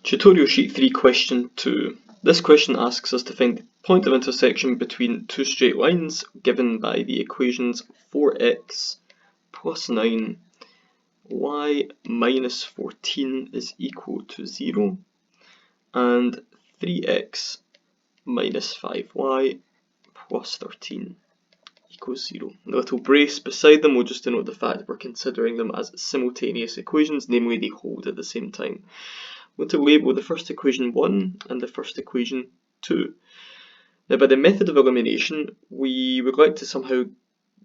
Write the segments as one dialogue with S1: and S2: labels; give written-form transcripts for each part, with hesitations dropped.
S1: Tutorial sheet 3, question 2. This question asks us to find the point of intersection between two straight lines given by the equations 4x plus 9, y minus 14 is equal to 0, and 3x minus 5y plus 13 equals 0. The little brace beside them will just denote the fact that we're considering them as simultaneous equations, namely they hold at the same time. I'm going to label the first equation 1 and the first equation 2. Now, by the method of elimination, we would like to somehow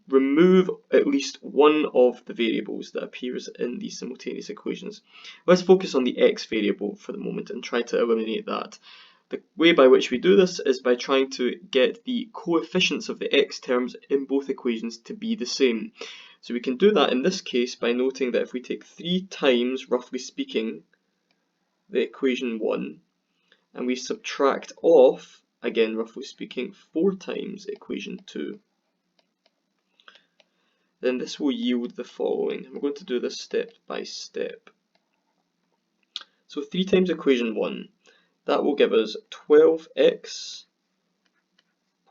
S1: remove at least one of the variables that appears in these simultaneous equations. Let's focus on the x variable for the moment and try to eliminate that. The way by which we do this is by trying to get the coefficients of the x terms in both equations to be the same. So we can do that in this case by noting that if we take 3 times, roughly speaking, the equation 1, and we subtract off, again roughly speaking, 4 times equation 2, then this will yield the following. We're going to do this step by step. So 3 times equation 1, that will give us 12x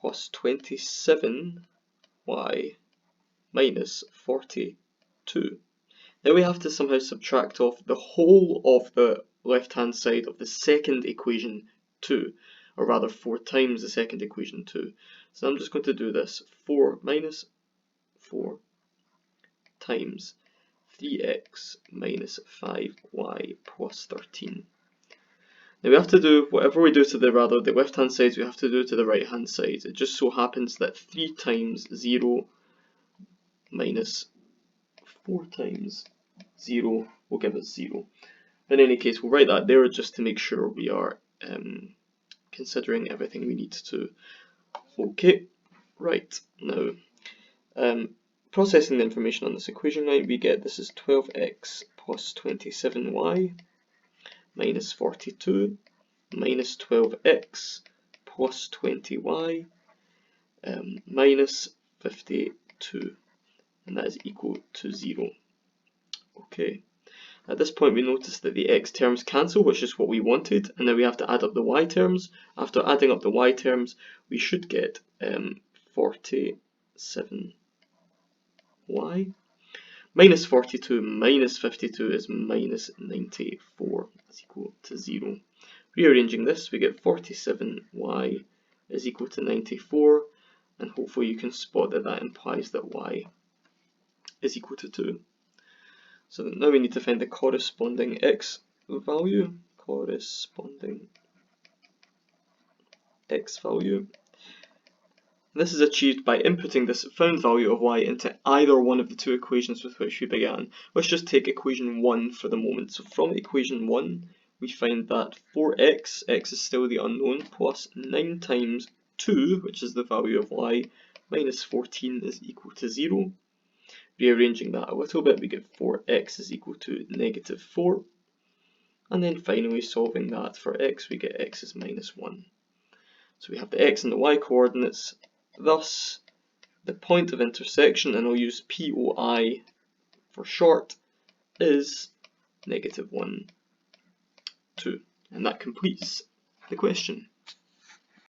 S1: plus 27y minus 42. Now we have to somehow subtract off the whole of the left-hand side of the second equation 2, or rather 4 times the second equation 2. So I'm just going to do this. 4 minus 4 times 3x minus 5y plus 13. Now we have to do whatever we do to the left-hand sides, we have to do to the right-hand sides. It just so happens that 3 times 0 minus 4 times 0 will give us 0. In any case, we'll write that there just to make sure we are considering everything we need to. Okay, right, now processing the information on this equation line, we get this is 12x plus 27y minus 42 minus 12x plus 20y minus 52, and that is equal to 0. Okay. At this point we notice that the x terms cancel, which is what we wanted, and now we have to add up the y terms. After adding up the y terms, we should get 47y minus 42 minus 52 is minus 94, is equal to 0. Rearranging this, we get 47y is equal to 94, and hopefully you can spot that that implies that y is equal to 2. So now we need to find the corresponding x value, This is achieved by inputting this found value of y into either one of the two equations with which we began. Let's just take equation 1 for the moment. So from equation 1, we find that 4x, x is still the unknown, plus 9 times 2, which is the value of y, minus 14 is equal to 0. Rearranging that a little bit, we get 4x is equal to negative 4. And then finally solving that for x, we get x is minus 1. So we have the x and the y coordinates. Thus, the point of intersection, and I'll use POI for short, is negative 1, 2. And that completes the question.